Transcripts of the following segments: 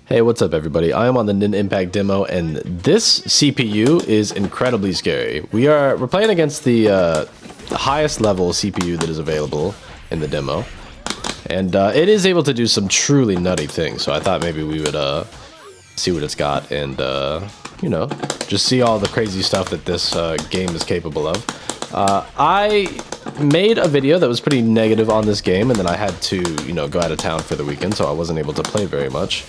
Hey, what's up everybody? I am on the Nin Impact demo and this CPU is incredibly scary. We're playing against the highest level CPU that is available in the demo. And it is able to do some truly nutty things, so I thought maybe we would see what it's got and, you know, just see all the crazy stuff that this game is capable of. I made a video that was pretty negative on this game, and then I had to, you know, go out of town for the weekend, so I wasn't able to play very much.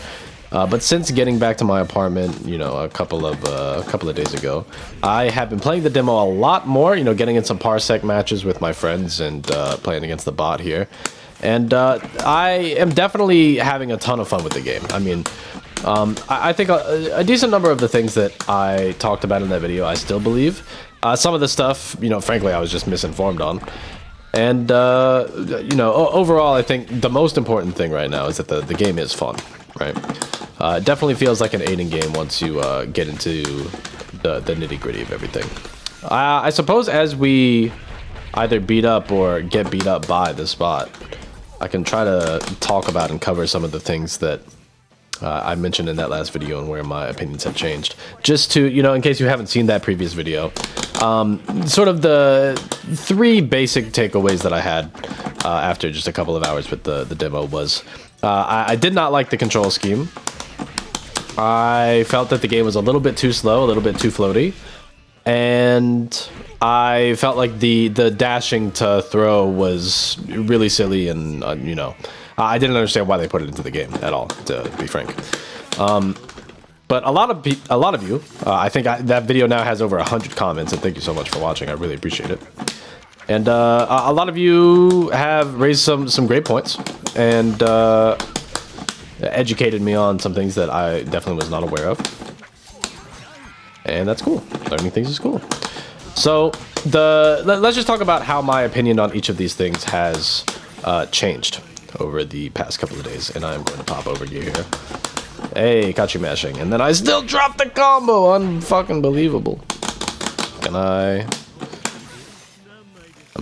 But since getting back to my apartment, you know, a couple of days ago, I have been playing the demo a lot more, you know, getting in some Parsec matches with my friends and playing against the bot here. And I am definitely having a ton of fun with the game. I mean, I think a decent number of the things that I talked about in that video, I still believe. Some of the stuff, you know, frankly, I was just misinformed on. And, you know, overall, I think the most important thing right now is that the game is fun, right? It definitely feels like an Aiden game once you get into the nitty-gritty of everything. I suppose as we either beat up or get beat up by this bot, I can try to talk about and cover some of the things that I mentioned in that last video and where my opinions have changed. Just to, you know, in case you haven't seen that previous video, sort of the three basic takeaways that I had after just a couple of hours with the demo was I did not like the control scheme. I felt that the game was a little bit too slow, a little bit too floaty, and I felt like the dashing to throw was really silly, and you know, I didn't understand why they put it into the game at all, to be frank. But a lot of you, I think that video now has over 100 comments, and thank you so much for watching. I really appreciate it. And a lot of you have raised some great points and educated me on some things that I definitely was not aware of. And that's cool. Learning things is cool. So let's just talk about how my opinion on each of these things has changed over the past couple of days. And I'm going to pop over you here. Hey, caught you mashing. And then I still dropped the combo. Unfucking believable. I'm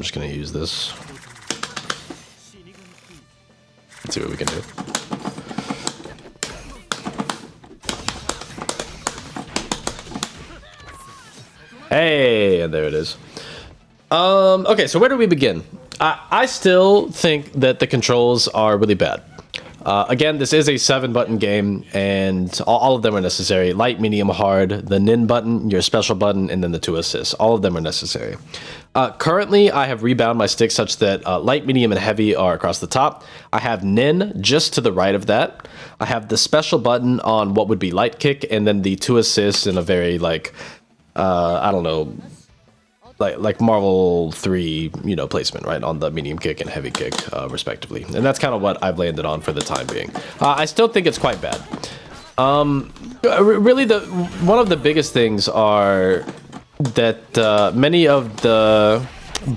just going to use this. Let's see what we can do. Hey, and there it is. Okay, so where do we begin? I still think that the controls are really bad. Again, this is a 7-button game, and all of them are necessary. Light, medium, hard, the Nin button, your special button, and then the 2 assists. All of them are necessary. Currently, I have rebound my stick such that light, medium, and heavy are across the top. I have Nin just to the right of that. I have the special button on what would be light kick, and then the 2 assists in a very, like, I don't know, like Marvel 3, you know, placement, right, on the medium kick and heavy kick, respectively. And that's kind of what I've landed on for the time being. I still think it's quite bad. Really, one of the biggest things are that many of the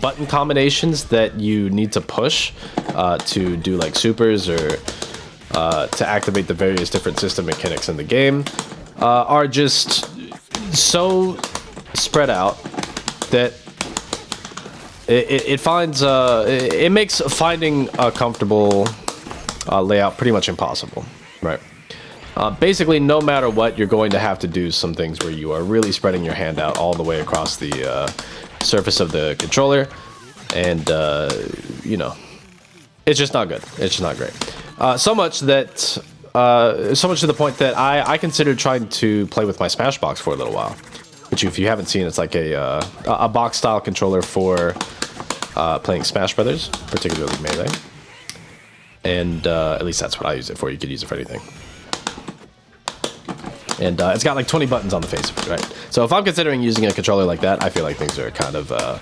button combinations that you need to push to do like supers or to activate the various different system mechanics in the game are just so spread out that it makes finding a comfortable layout pretty much impossible, right? Basically, no matter what, you're going to have to do some things where you are really spreading your hand out all the way across the surface of the controller, and you know, it's just not good. It's just not great. So much to the point that I considered trying to play with my Smashbox for a little while. Which, if you haven't seen, it's like a box-style controller for playing Smash Brothers, particularly Melee. And at least that's what I use it for. You could use it for anything. And it's got like 20 buttons on the face of it, right? So if I'm considering using a controller like that, I feel like things are kind of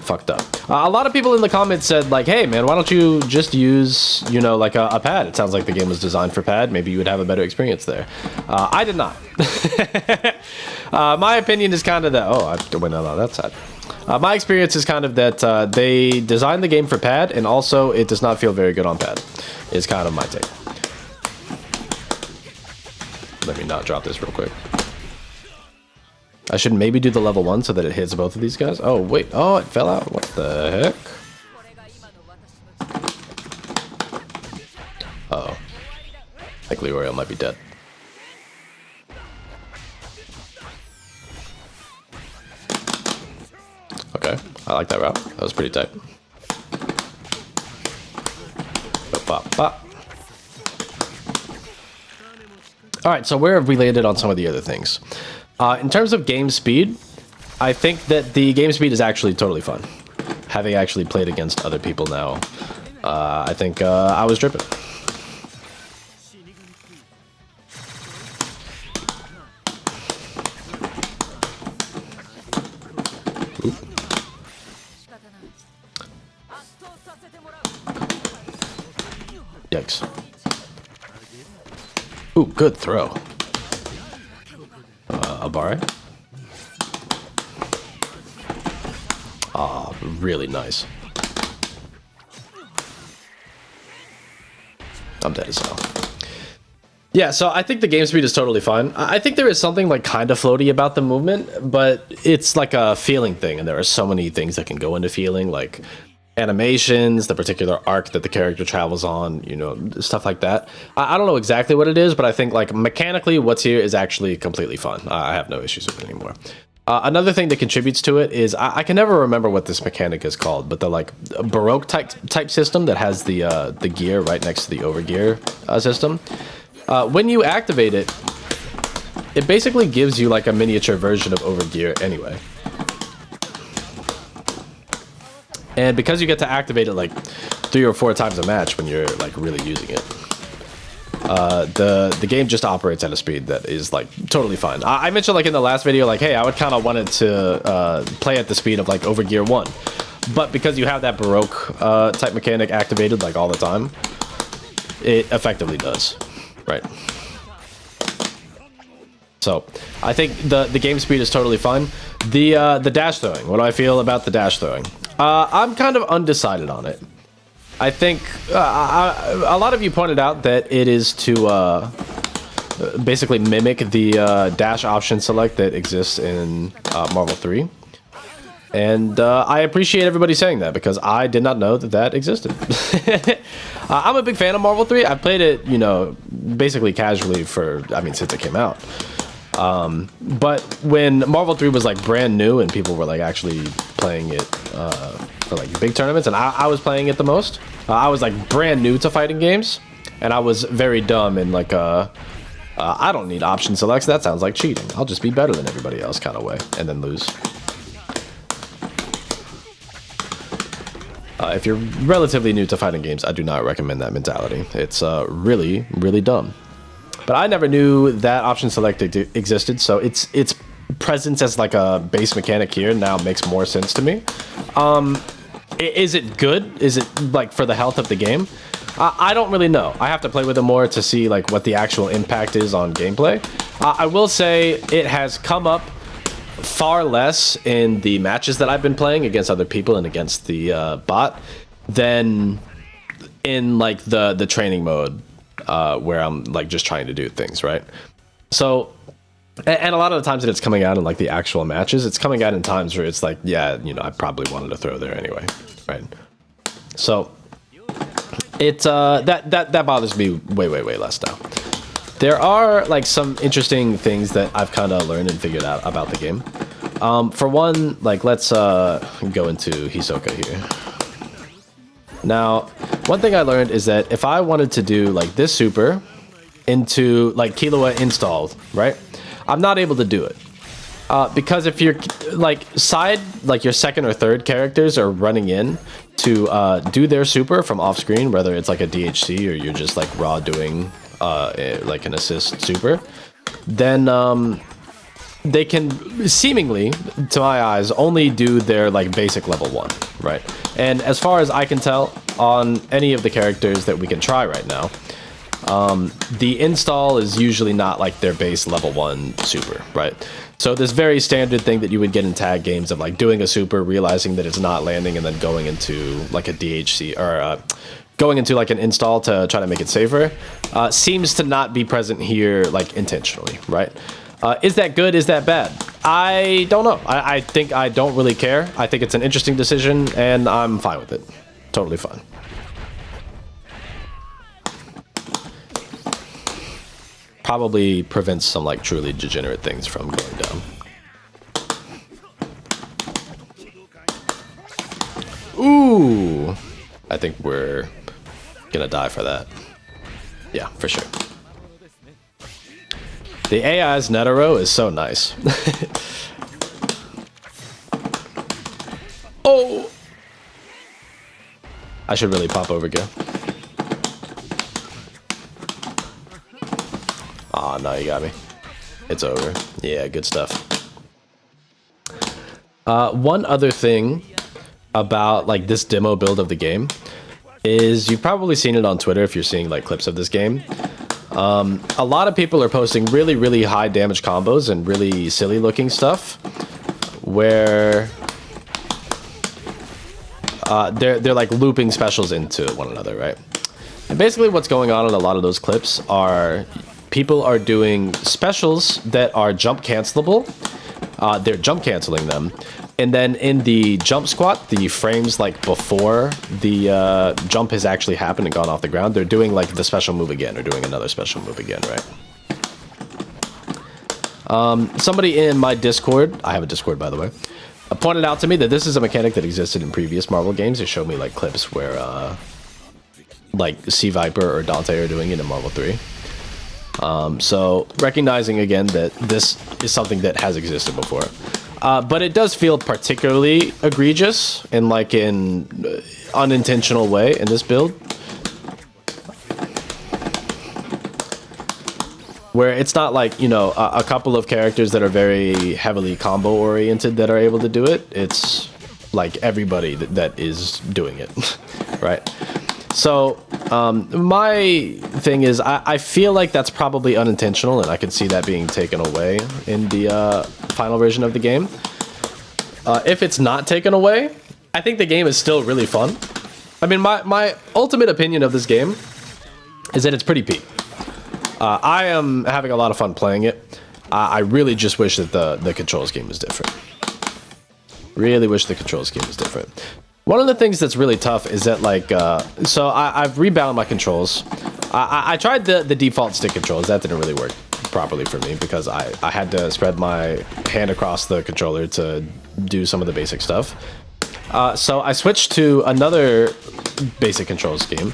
fucked up. A lot of people in the comments said, like, hey, man, why don't you just use, you know, like a pad? It sounds like the game was designed for pad. Maybe you would have a better experience there. I did not. My opinion is kind of that... Oh, I went out on that side. My experience is kind of that they designed the game for pad, and also it does not feel very good on pad, is kind of my take. Let me not drop this real quick. I should maybe do the level 1 so that it hits both of these guys. Oh, wait. Oh, it fell out. What the heck? Uh-oh. I think Leroy might be dead. I like that route. That was pretty tight. All right, so where have we landed on some of the other things? In terms of game speed, I think that the game speed is actually totally fun. Having actually played against other people now, I think I was dripping. Ooh. Yikes. Ooh, good throw. Abare. Ah, really nice. I'm dead as hell. Yeah, so I think the game speed is totally fine. I think there is something like kind of floaty about the movement, but it's like a feeling thing, and there are so many things that can go into feeling, like animations, the particular arc that the character travels on, you know, stuff like that. I don't know exactly what it is, but I think like mechanically what's here is actually completely fun. I have no issues with it anymore. Another thing that contributes to it is I can never remember what this mechanic is called, but the like Baroque type system that has the gear right next to the overgear system. When you activate it, it basically gives you like a miniature version of overgear anyway. And because you get to activate it like 3 or 4 times a match when you're like really using it, the game just operates at a speed that is like totally fine. I mentioned like in the last video, like, hey, I would kind of want it to play at the speed of like Overgear 1, but because you have that Baroque type mechanic activated like all the time, it effectively does, right? So I think the game speed is totally fine. The dash throwing, what do I feel about the dash throwing? I'm kind of undecided on it. I think a lot of you pointed out that it is to basically mimic the dash option select that exists in Marvel 3. And I appreciate everybody saying that because I did not know that that existed. I'm a big fan of Marvel 3. I played it, you know, basically casually for, I mean, since it came out. But when Marvel 3 was like brand new and people were like actually playing it for like big tournaments, and I was playing it the most, I was like brand new to fighting games, and I was very dumb and like I don't need option selects. That sounds like cheating. I'll just be better than everybody else kind of way, and then lose. If you're relatively new to fighting games, I do not recommend that mentality. It's really, really dumb. But I never knew that option select existed, so its presence as like a base mechanic here now makes more sense to me. Is it good? Is it like for the health of the game? I don't really know. I have to play with it more to see like what the actual impact is on gameplay. I will say it has come up far less in the matches that I've been playing against other people and against the bot than in like the training mode where I'm like just trying to do things, right? So, and a lot of the times that it's coming out in like the actual matches, it's coming out in times where it's like, yeah, you know, I probably wanted to throw there anyway, right? So it's that bothers me way less now. There are like some interesting things that I've kind of learned and figured out about the game. For one, like let's go into Hisoka here. Now, one thing I learned is that if I wanted to do like this super into like Killua installed, right? I'm not able to do it. Because if you're like your second or third characters are running in to do their super from off screen, whether it's like a DHC or you're just like raw doing like an assist super, then they can seemingly, to my eyes, only do their like basic level 1, right? And as far as I can tell, on any of the characters that we can try right now, the install is usually not like their base level 1 super, right? So this very standard thing that you would get in tag games of like doing a super, realizing that it's not landing, and then going into like a DHC or going into like an install to try to make it safer, seems to not be present here like intentionally, right? Is that good? Is that bad? I don't know. I think I don't really care. I think it's an interesting decision, and I'm fine with it. Totally fine. Probably prevents some like truly degenerate things from going down. Ooh. I think we're gonna die for that. Yeah, for sure. The AI's Netero is so nice. Oh! I should really pop over here. Aw, oh, no, you got me. It's over. Yeah, good stuff. One other thing about like this demo build of the game is you've probably seen it on Twitter if you're seeing like clips of this game. A lot of people are posting really, really high damage combos and really silly looking stuff where they're like looping specials into one another, right? And basically what's going on in a lot of those clips are people are doing specials that are jump cancelable. They're jump canceling them. And then in the jump squat, the frames like before the jump has actually happened and gone off the ground, they're doing like the special move again or doing another special move again, right? Somebody in my Discord, I have a Discord by the way, pointed out to me that this is a mechanic that existed in previous Marvel games. They showed me like clips where like Sea Viper or Dante are doing it in Marvel 3. So recognizing again that this is something that has existed before. But it does feel particularly egregious in like an unintentional way in this build. Where it's not like, you know, a couple of characters that are very heavily combo oriented that are able to do it. It's like everybody that is doing it, right? So my thing is I feel like that's probably unintentional and I can see that being taken away in the final version of the game. If it's not taken away, I think the game is still really fun. I mean, my ultimate opinion of this game is that it's pretty peak. I am having a lot of fun playing it. I really just wish that the control scheme was different. Really wish the control scheme was different. One of the things that's really tough is that like, so I've rebound my controls. I tried the default stick controls. That didn't really work properly for me because I had to spread my hand across the controller to do some of the basic stuff. So I switched to another basic control scheme,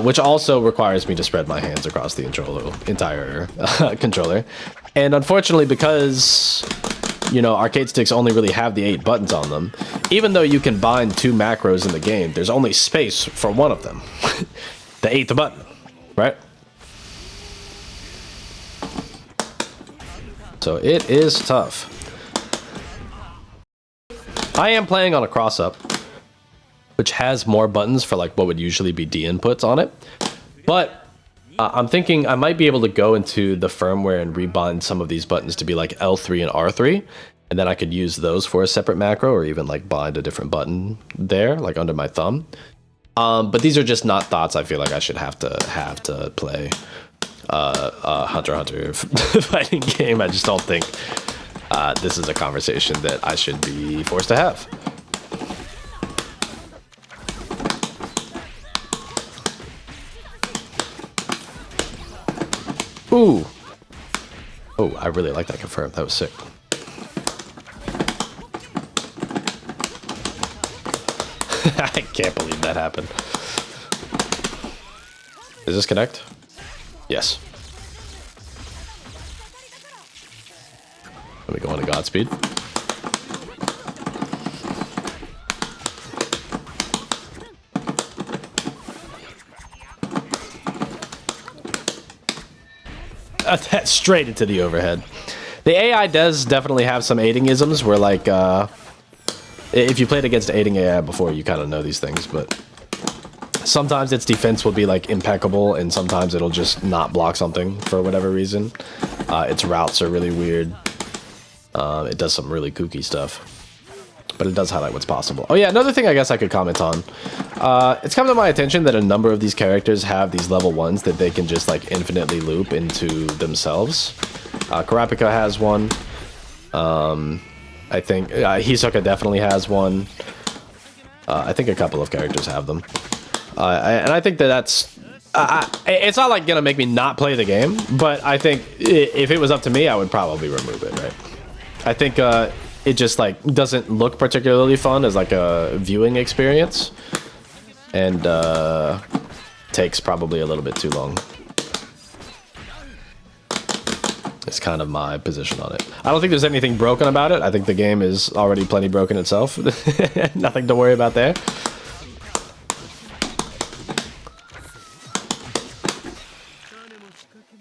which also requires me to spread my hands across the entire controller. And unfortunately, because you know, arcade sticks only really have the 8 buttons on them. Even though you can bind 2 macros in the game, there's only space for one of them. The 8th button, right? So it is tough. I am playing on a cross-up, which has more buttons for like what would usually be D inputs on it. But I'm thinking I might be able to go into the firmware and rebind some of these buttons to be like L3 and R3, and then I could use those for a separate macro or even like bind a different button there, like under my thumb. But these are just not thoughts I feel like I should have to play Hunter x Hunter fighting game. I just don't think this is a conversation that I should be forced to have. Ooh. Oh, I really like that confirm. That was sick. I can't believe that happened. Does this connect? Yes. Let me go into Godspeed. That's straight into the overhead. The AI does definitely have some aiding isms where like if you played against aiding AI before, you kind of know these things, but sometimes its defense will be like impeccable and sometimes it'll just not block something for whatever reason. Its routes are really weird. It does some really kooky stuff, but it does highlight what's possible. Oh yeah, another thing I guess I could comment on. It's come to my attention that a number of these characters have these level 1s that they can just like infinitely loop into themselves. Kurapika has one. I think Hisoka definitely has one. I think a couple of characters have them. And I think that's... it's not like gonna make me not play the game, but I think if it was up to me, I would probably remove it, right? I think it just like doesn't look particularly fun as like a viewing experience, and takes probably a little bit too long. It's kind of my position on it. I don't think there's anything broken about it. I think the game is already plenty broken itself. Nothing to worry about there.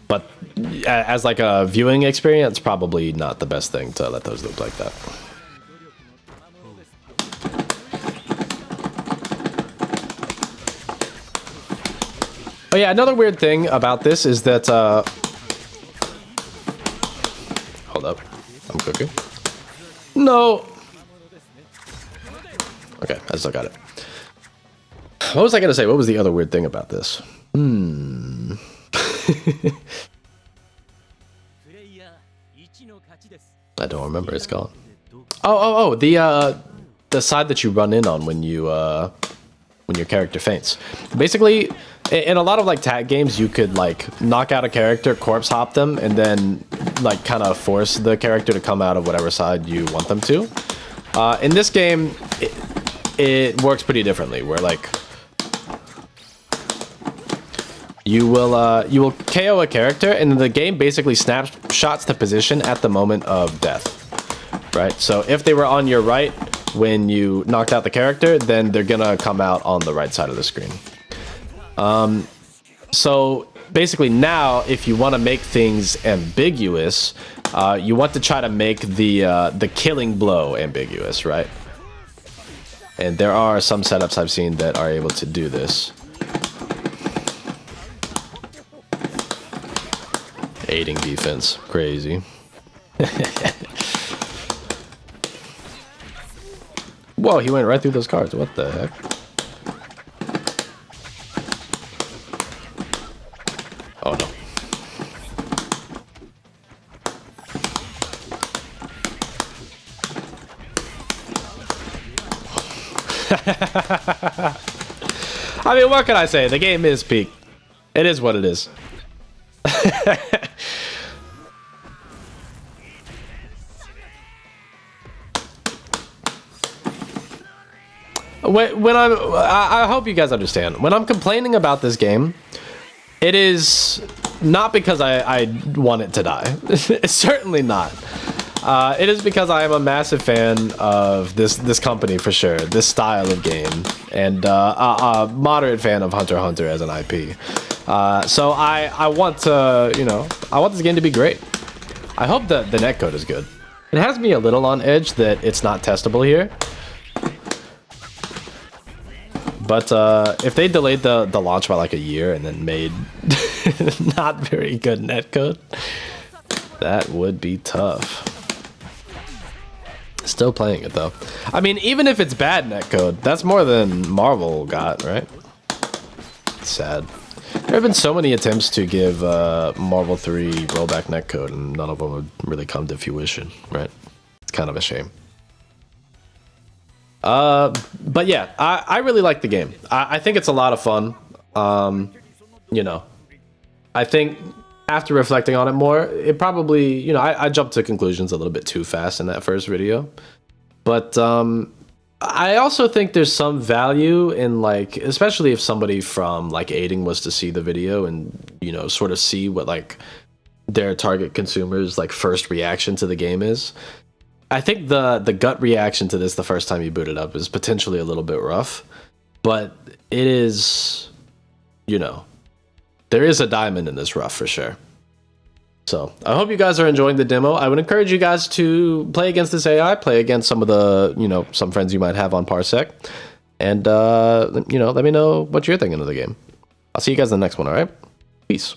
But as like a viewing experience, probably not the best thing to let those loop like that. Oh yeah, another weird thing about this is that hold up, I'm cooking. No. Okay, I still got it. What was I gonna say? What was the other weird thing about this? I don't remember. It's gone. Oh, the side that you run in on when your character faints. Basically, in a lot of like tag games, you could like knock out a character, corpse hop them, and then like kind of force the character to come out of whatever side you want them to. In this game, it works pretty differently. Where like you will KO a character, and then the game basically snapshots the position at the moment of death. Right. So if they were on your right when you knocked out the character, then they're gonna come out on the right side of the screen. So basically now, if you want to make things ambiguous, you want to try to make the killing blow ambiguous, right? And there are some setups I've seen that are able to do this. Aiding defense, crazy. Whoa, he went right through those cards. What the heck? Oh no. I mean, what can I say? The game is peak. It is what it is. I hope you guys understand. When I'm complaining about this game, it is not because I want it to die. It's certainly not. It is because I am a massive fan of this company for sure, this style of game, and a moderate fan of Hunter x Hunter as an IP. So I want to, I want this game to be great. I hope that the netcode is good. It has me a little on edge that it's not testable here. But if they delayed the launch by like a year and then made not very good netcode, that would be tough. Still playing it though. I mean, even if it's bad netcode, that's more than Marvel got, right? Sad. There have been so many attempts to give Marvel 3 rollback netcode, and none of them would really come to fruition, right? It's kind of a shame. But yeah, I really like the game. I think it's a lot of fun. I think after reflecting on it more, it probably, I jumped to conclusions a little bit too fast in that first video. But I also think there's some value in, like, especially if somebody from like Aiding was to see the video and, sort of see what like their target consumers like first reaction to the game is. I think the gut reaction to this the first time you boot it up is potentially a little bit rough, but it is, there is a diamond in this rough for sure. So I hope you guys are enjoying the demo. I would encourage you guys to play against this AI, play against some of the, some friends you might have on Parsec, and, let me know what you're thinking of the game. I'll see you guys in the next one, all right? Peace.